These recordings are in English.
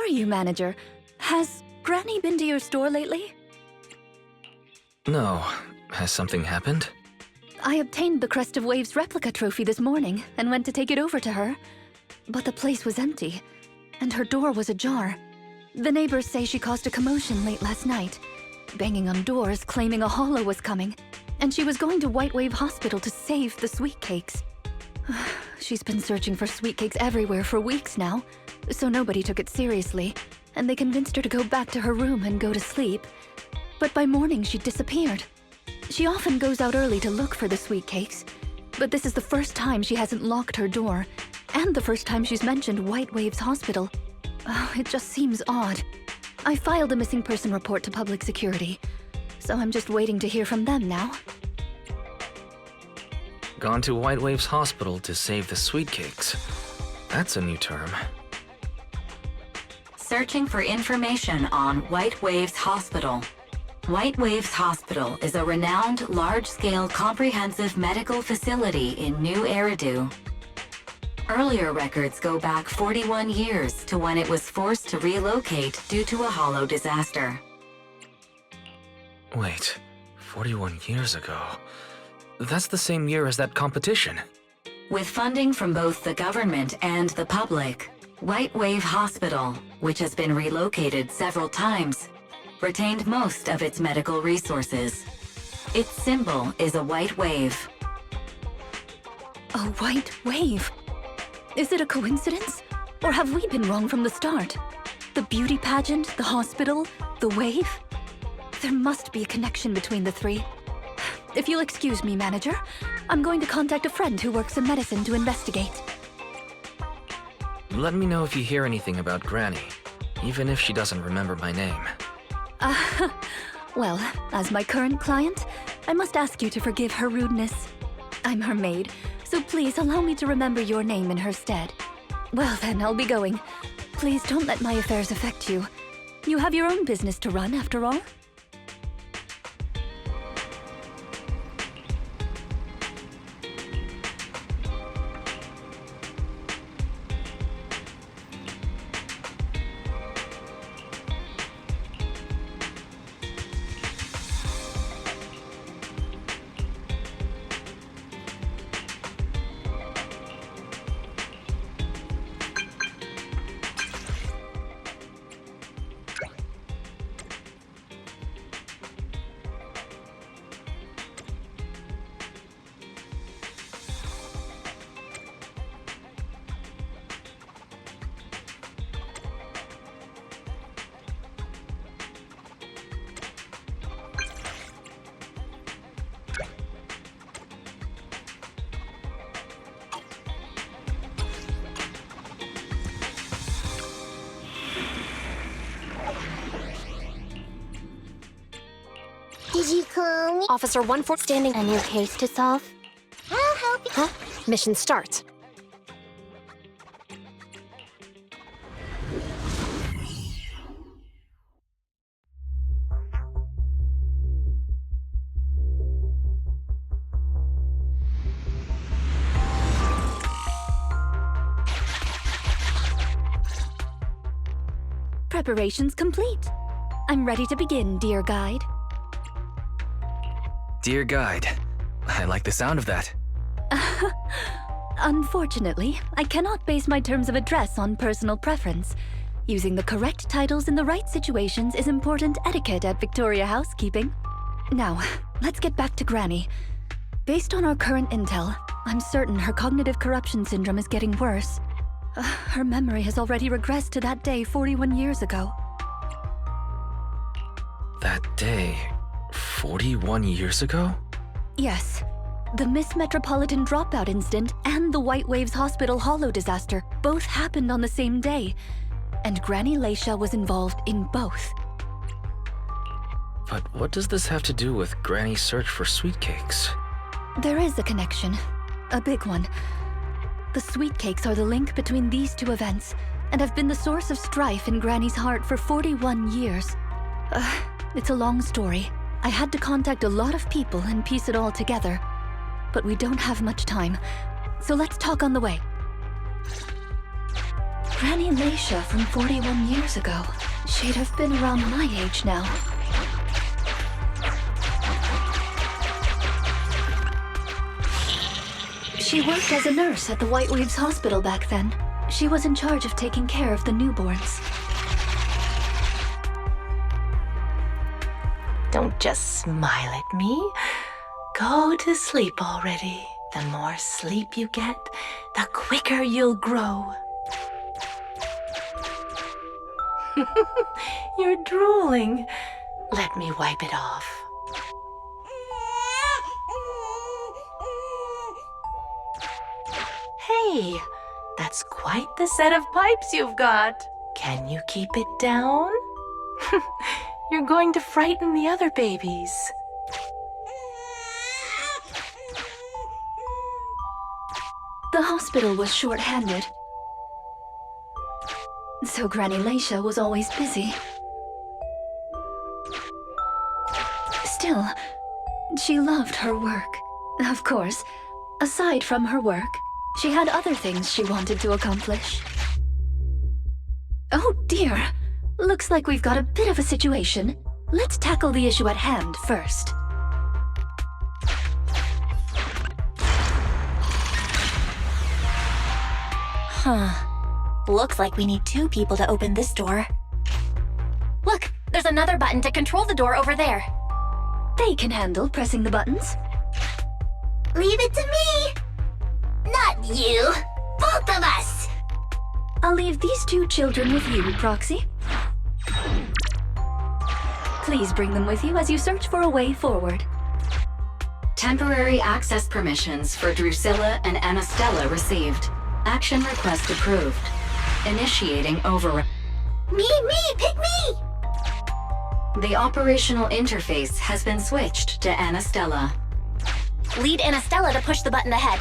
are you, manager? Has Granny been to your store lately? No. Has something happened? I obtained the Crest of Waves replica trophy this morning and went to take it over to her. But the place was empty, and her door was ajar. The neighbors say she caused a commotion late last night, banging on doors claiming a holo was coming, and she was going to White Wave Hospital to save the sweet cakes. She's been searching for sweet cakes everywhere for weeks now, so nobody took it seriously, and they convinced her to go back to her room and go to sleep. But by morning, she disappeared. She often goes out early to look for the sweet cakes, but this is the first time she hasn't locked her door, and the first time she's mentioned White Waves Hospital. It just seems odd. I filed a missing person report to public security, so I'm just waiting to hear from them now. Gone to White Waves Hospital to save the sweet cakes. That's a new term. Searching for information on White Waves Hospital. White Waves Hospital is a renowned large-scale comprehensive medical facility in New Eridu. Earlier records go back 41 years to when it was forced to relocate due to a holo disaster. Wait, 41 years ago? That's the same year as that competition. With funding from both the government and the public, White Wave Hospital, which has been relocated several times, retained most of its medical resources. Its symbol is a white wave. A white wave? Is it a coincidence? Or have we been wrong from the start? The beauty pageant, the hospital, the wave? There must be a connection between the three. If you'll excuse me, manager, I'm going to contact a friend who works in medicine to investigate. Let me know if you hear anything about Granny, even if she doesn't remember my name. Well, as my current client, I must ask you to forgive her rudeness. I'm her maid, so please allow me to remember your name in her stead. Well then, I'll be going. Please don't let my affairs affect you. You have your own business to run, after all. Did you call me? Officer 1-4 standing. A new case to solve? I'll help you. Huh? Mission starts. Preparations complete. I'm ready to begin, dear guide. Dear Guide, I like the sound of that. Unfortunately, I cannot base my terms of address on personal preference. Using the correct titles in the right situations is important etiquette at Victoria Housekeeping. Now, let's get back to Granny. Based on our current intel, I'm certain her cognitive corruption syndrome is getting worse. Her memory has already regressed to that day 41 years ago. That day, 41 years ago? Yes. The Miss Metropolitan dropout incident and the White Waves Hospital holo disaster both happened on the same day, and Granny Leisha was involved in both. But what does this have to do with Granny's search for sweet cakes? There is a connection. A big one. The sweet cakes are the link between these two events, and have been the source of strife in Granny's heart for 41 years. It's a long story. I had to contact a lot of people and piece it all together. But we don't have much time, so let's talk on the way. Granny Leisha from 41 years ago. She'd have been around my age now. She worked as a nurse at the White Waves Hospital back then. She was in charge of taking care of the newborns. Don't just smile at me. Go to sleep already. The more sleep you get, the quicker you'll grow. You're drooling. Let me wipe it off. Hey, that's quite the set of pipes you've got. Can you keep it down? You're going to frighten the other babies. The hospital was short-handed, so Granny Leisha was always busy. Still, she loved her work. Of course, aside from her work, she had other things she wanted to accomplish. Oh dear! Looks like we've got a bit of a situation. Let's tackle the issue at hand first. Looks like we need 2 people to open this door. Look, there's another button to control the door over there. They can handle pressing the buttons. Leave it to me! Not you! Both of us! I'll leave these 2 children with you, Proxy. Please bring them with you as you search for a way forward. Temporary access permissions for Drusilla and Anastella received. Action request approved. Initiating override. Me, pick me! The operational interface has been switched to Anastella. Lead Anastella to push the button ahead.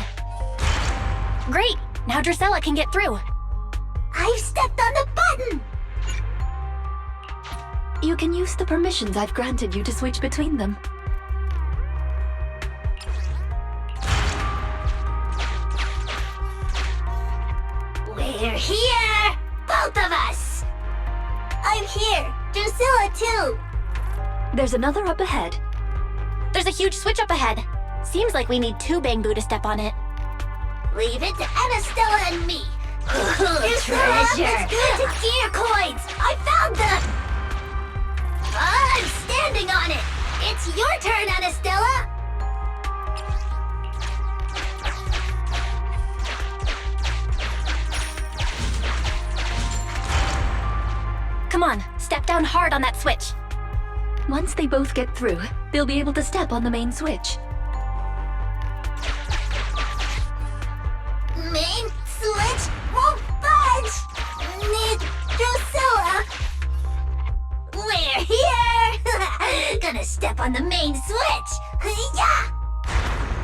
Great! Now Drusilla can get through. I've stepped on the button! You can use the permissions I've granted you to switch between them. We're here! Both of us! I'm here! Drusilla too! There's another up ahead. There's a huge switch up ahead. Seems like we need 2 Bangbu to step on it. Leave it to Anastella and me! Treasure! It's good to gear coins! I found them! I'm standing on it! It's your turn, Anastella! Come on, step down hard on that switch. Once they both get through, they'll be able to step on the main switch. Main switch won't budge! Need Drusilla! We're here! Gonna step on the main switch! Yeah!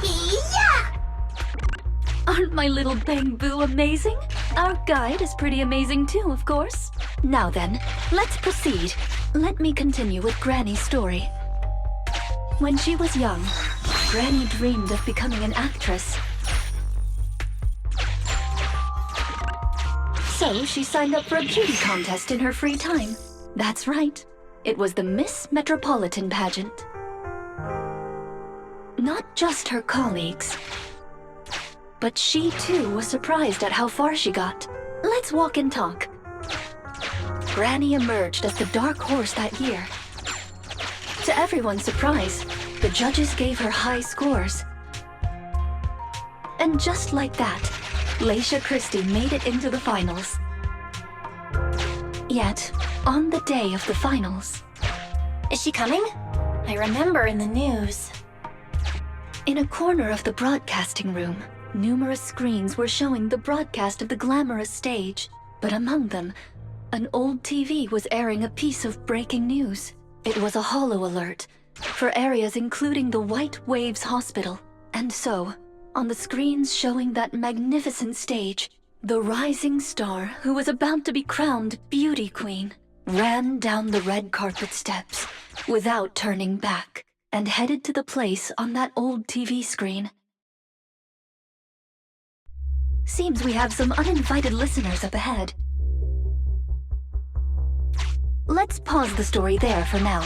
Yeah! Aren't my little Bangbu amazing? Our guide is pretty amazing too, of course. Now then, let's proceed. Let me continue with Granny's story. When she was young, Granny dreamed of becoming an actress. So she signed up for a beauty contest in her free time. That's right. It was the Miss Metropolitan pageant. Not just her colleagues, but she too was surprised at how far she got. Let's walk and talk. Granny emerged as the dark horse that year. To everyone's surprise, the judges gave her high scores. And just like that, Leisha Christie made it into the finals. Yet, on the day of the finals... Is she coming? I remember in the news. In a corner of the broadcasting room, numerous screens were showing the broadcast of the glamorous stage. But among them, an old TV was airing a piece of breaking news. It was a holo alert for areas including the White Waves Hospital. And so, on the screens showing that magnificent stage, the rising star who was about to be crowned Beauty Queen ran down the red carpet steps without turning back and headed to the place on that old TV screen. Seems we have some uninvited listeners up ahead. Let's pause the story there for now.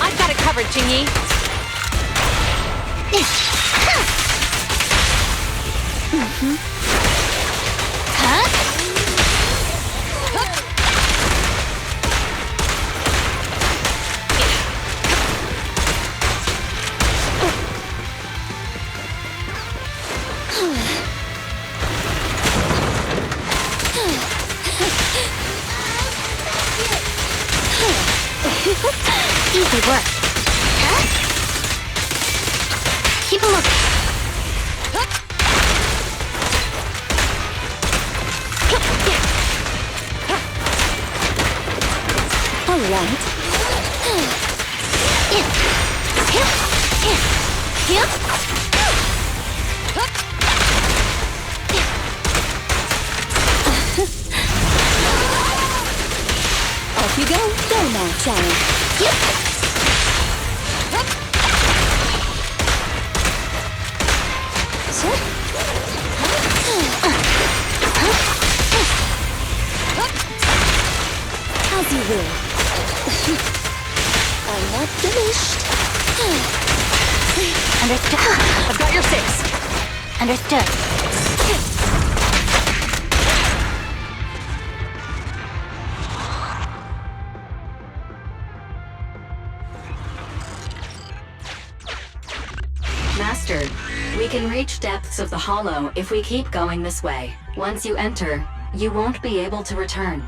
I've got it covered, Jinyi. Easy work. Keep a look. All right. Off you go. Go now, Sharon. As you will. I'm not finished. Understood. I've got your 6. Understood. Master, we can reach depths of the hollow if we keep going this way. Once you enter, you won't be able to return.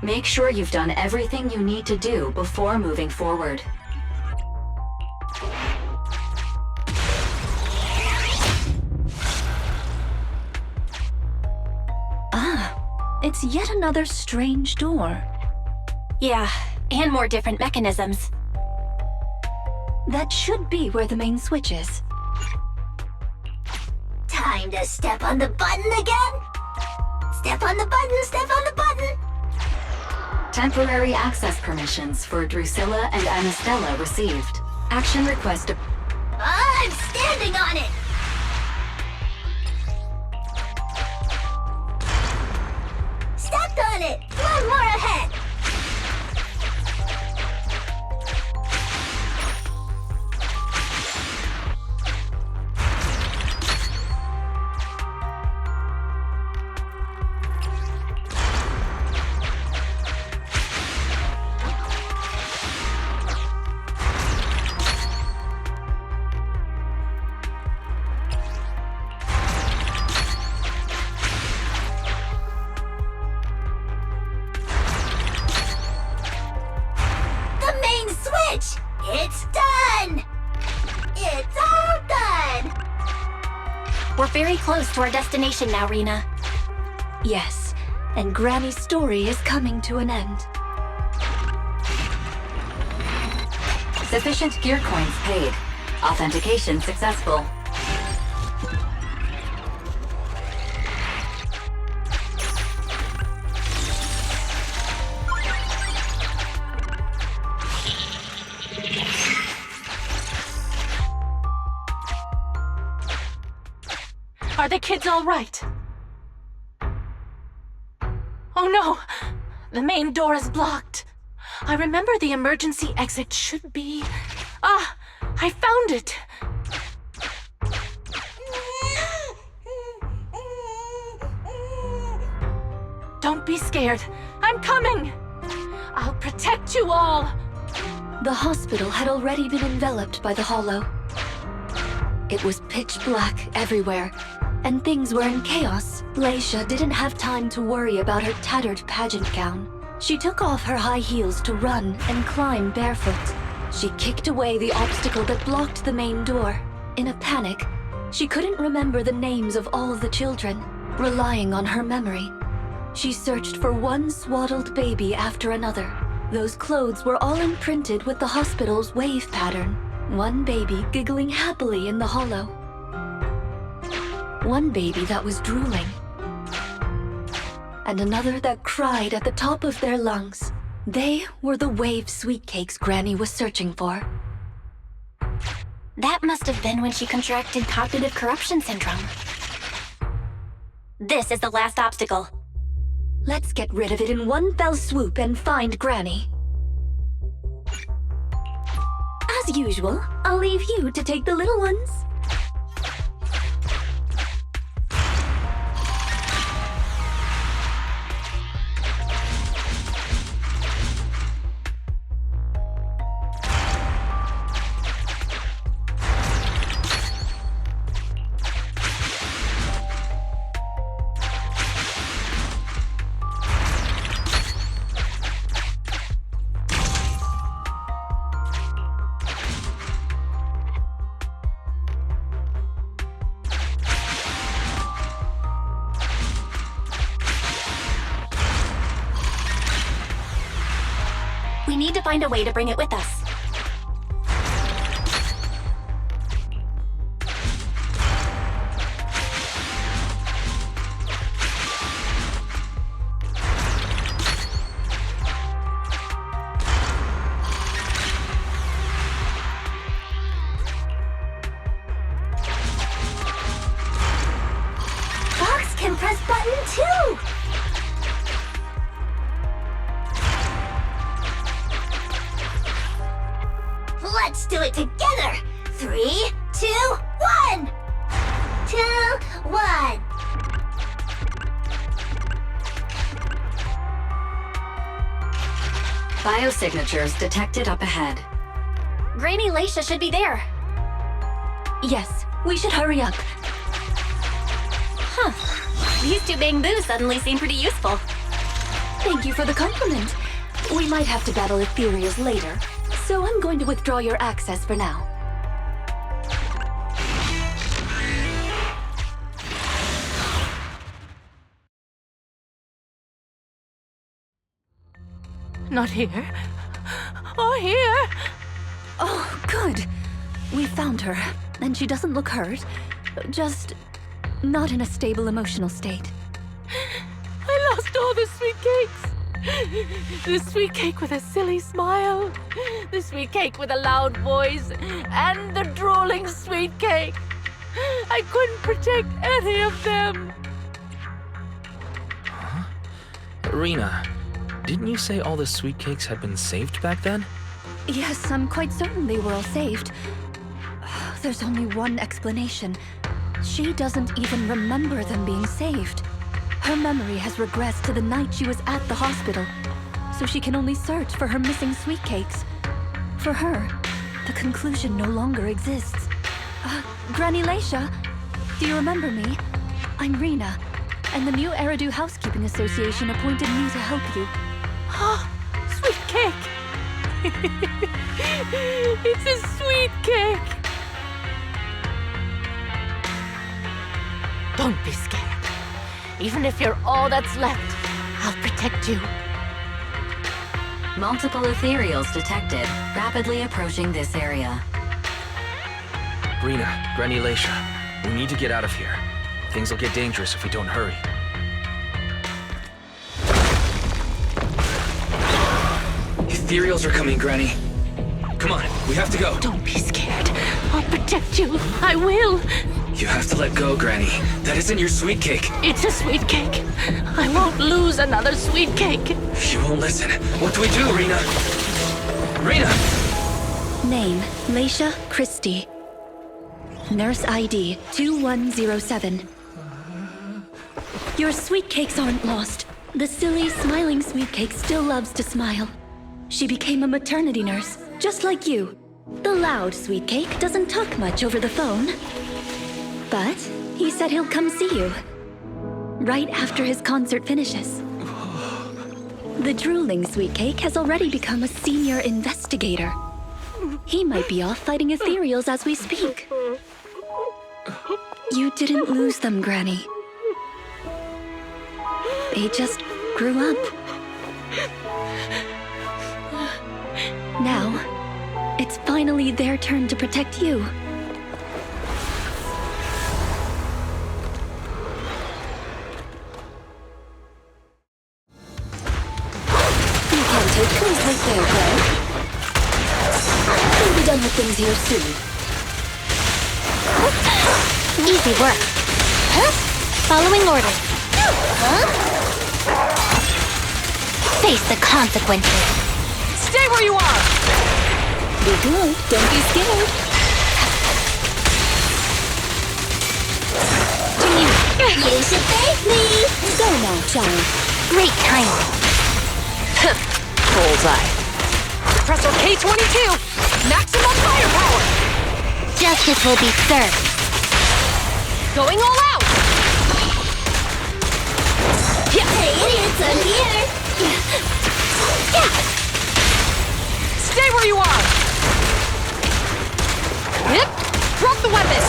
Make sure you've done everything you need to do before moving forward. It's yet another strange door. Yeah, and more different mechanisms. That should be where the main switch is. Time to step on the button again? Step on the button, step on the button! Temporary access permissions for Drusilla and Anastella received. Action request. I'm standing on it! Stepped on it! One more ahead! It's done! It's all done! We're very close to our destination now, Rina. Yes, and Granny's story is coming to an end. Sufficient gear coins paid. Authentication successful. Are the kids all right? Oh no! The main door is blocked. I remember the emergency exit should be... Ah! I found it! Don't be scared. I'm coming! I'll protect you all! The hospital had already been enveloped by the hollow. It was pitch black everywhere, and things were in chaos. Leisha didn't have time to worry about her tattered pageant gown. She took off her high heels to run and climb barefoot. She kicked away the obstacle that blocked the main door. In a panic, she couldn't remember the names of all the children. Relying on her memory, she searched for one swaddled baby after another. Those clothes were all imprinted with the hospital's wave pattern. One baby giggling happily in the hollow. One baby that was drooling. And another that cried at the top of their lungs. They were the wave sweet cakes Granny was searching for. That must have been when she contracted cognitive corruption syndrome. This is the last obstacle. Let's get rid of it in one fell swoop and find Granny. As usual, I'll leave you to take the little ones. We need to find a way to bring it with us. Fox can press button too! Let's do it together! 3, 2, 1! 2, 1! Biosignatures detected up ahead. Granny Leisha should be there. Yes, we should hurry up. These two bamboos suddenly seem pretty useful. Thank you for the compliment. We might have to battle ethereals later, so I'm going to withdraw your access for now. Not here. Oh, here! Oh, good. We found her, and she doesn't look hurt. Just not in a stable emotional state. I lost all the sweet cakes. The sweet cake with a silly smile, the sweet cake with a loud voice, and the drooling sweet cake. I couldn't protect any of them. Huh? Rina, didn't you say all the sweet cakes had been saved back then? Yes, I'm quite certain they were all saved. There's only one explanation. She doesn't even remember them being saved. Her memory has regressed to the night she was at the hospital, so she can only search for her missing sweet cakes. For her, the conclusion no longer exists. Granny Leisha, do you remember me? I'm Rina, and the new Eridu Housekeeping Association appointed me to help you. Sweet cake! It's a sweet cake! Don't be scared. Even if you're all that's left, I'll protect you. Multiple ethereals detected, rapidly approaching this area. Rina, Granny Leisha, we need to get out of here. Things will get dangerous if we don't hurry. Ethereals are coming, Granny. Come on, we have to go. Don't be scared. I'll protect you. I will. You have to let go, Granny. That isn't your sweet cake. It's a sweet cake. I won't lose another sweet cake. She won't listen. What do we do, Rina? Rina! Name, Leisha Christie. Nurse ID 2107. Your sweet cakes aren't lost. The silly, smiling sweet cake still loves to smile. She became a maternity nurse, just like you. The loud sweet cake doesn't talk much over the phone. But he said he'll come see you. Right after his concert finishes. The drooling sweet cake has already become a senior investigator. He might be off fighting ethereals as we speak. You didn't lose them, Granny. They just grew up. Now, it's finally their turn to protect you. You can take things right there, Glenn. We'll be done with things here soon. Easy work. Huh? Following orders. Huh? Face the consequences. Stay where you are! Be good. Don't be scared. To you. You should thank me! Go now, child. Great timing. Bullseye. Suppressor K-22! Maximum firepower! Justice will be served. Going all out! Hey, idiots, I'm here! Stay where you are! Yep. Drop the weapon!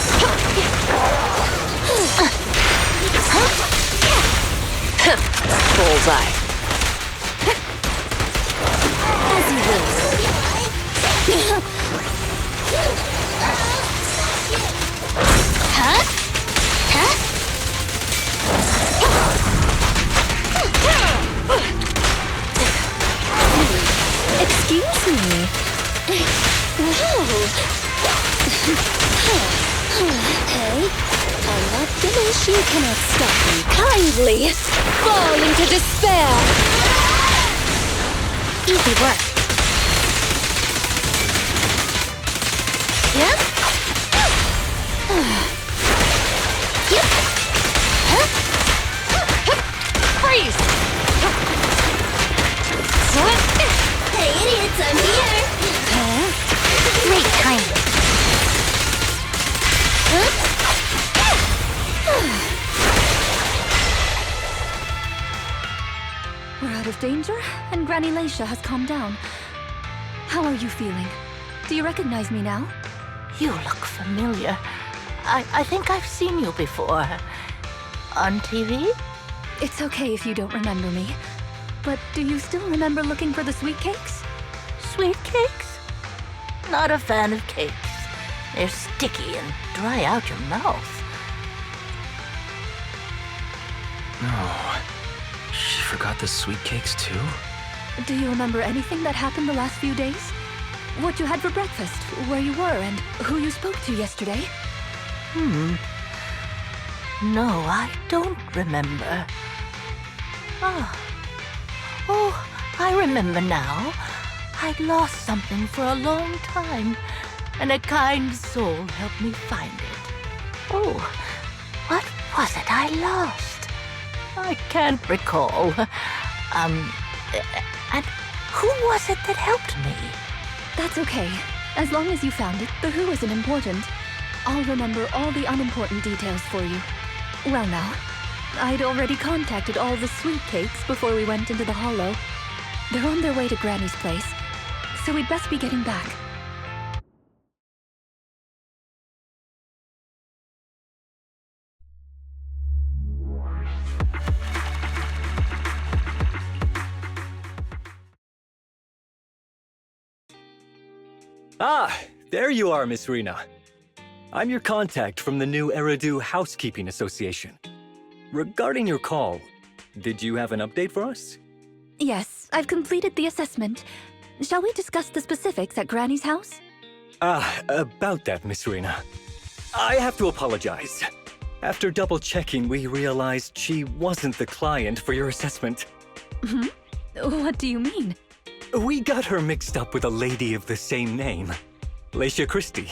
Bullseye. As you will. Huh? Huh? Excuse me. Hey, I'm not finished. You cannot stop me. Kindly fall into despair. Easy work. Yep. Yep. Huh? Freeze! Hey, idiots, I'm here! Huh? Great timing. Huh? We're out of danger, and Granny Laisha has calmed down. How are you feeling? Do you recognize me now? You look familiar. I think I've seen you before. On TV? It's okay if you don't remember me. But do you still remember looking for the sweet cakes? Sweet cakes? Not a fan of cakes. They're sticky and dry out your mouth. No. She forgot the sweet cakes too? Do you remember anything that happened the last few days? What you had for breakfast, where you were, and who you spoke to yesterday? No, I don't remember. Oh, I remember now. I'd lost something for a long time, and a kind soul helped me find it. Oh, what was it I lost? I can't recall. And who was it that helped me? That's okay. As long as you found it, the who isn't important. I'll remember all the unimportant details for you. Well now, I'd already contacted all the sweet cakes before we went into the hollow. They're on their way to Granny's place, so we'd best be getting back. Ah, there you are, Miss Rina. I'm your contact from the new Eridu Housekeeping Association. Regarding your call, did you have an update for us? Yes, I've completed the assessment. Shall we discuss the specifics at Granny's house? About that, Miss Rina. I have to apologize. After double-checking, we realized she wasn't the client for your assessment. What do you mean? We got her mixed up with a lady of the same name, Laisha Christie.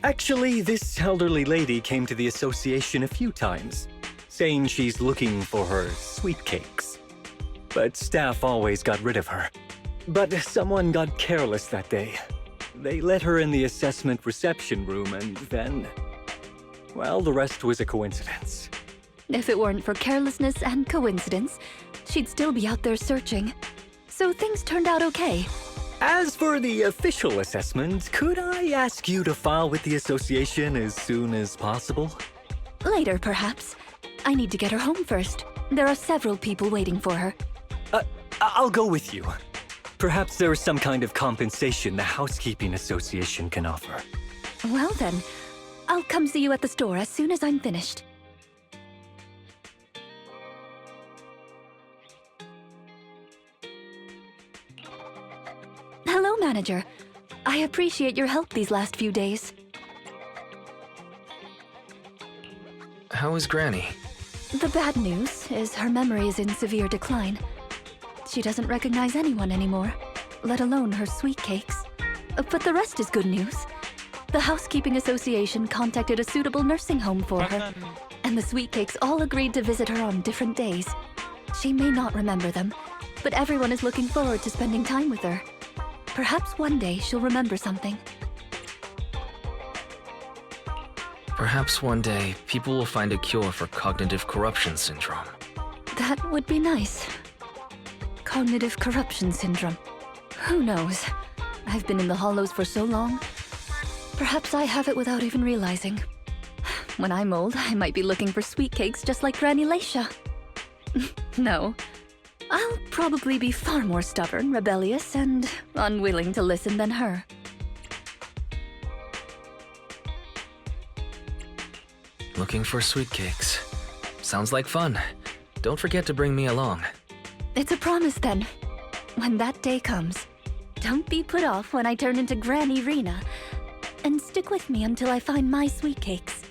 Actually, this elderly lady came to the association a few times, saying she's looking for her sweet cakes. But staff always got rid of her. But someone got careless that day. They let her in the assessment reception room and then... well, the rest was a coincidence. If it weren't for carelessness and coincidence, she'd still be out there searching. So things turned out okay. As for the official assessment, could I ask you to file with the association as soon as possible? Later, perhaps. I need to get her home first. There are several people waiting for her. I'll go with you. Perhaps there is some kind of compensation the Housekeeping Association can offer. Well then, I'll come see you at the store as soon as I'm finished. Hello, Manager. I appreciate your help these last few days. How is Granny? The bad news is her memory is in severe decline. She doesn't recognize anyone anymore, let alone her sweet cakes. But the rest is good news. The Housekeeping Association contacted a suitable nursing home for her, and the sweet cakes all agreed to visit her on different days. She may not remember them, but everyone is looking forward to spending time with her. Perhaps one day she'll remember something. Perhaps one day, people will find a cure for cognitive corruption syndrome. That would be nice. Cognitive corruption syndrome. Who knows? I've been in the Hollows for so long. Perhaps I have it without even realizing. When I'm old, I might be looking for sweet cakes just like Granny Leisha. No. I'll probably be far more stubborn, rebellious, and unwilling to listen than her. Looking for sweet cakes. Sounds like fun. Don't forget to bring me along. It's a promise then. When that day comes, don't be put off when I turn into Granny Rina. And stick with me until I find my sweet cakes.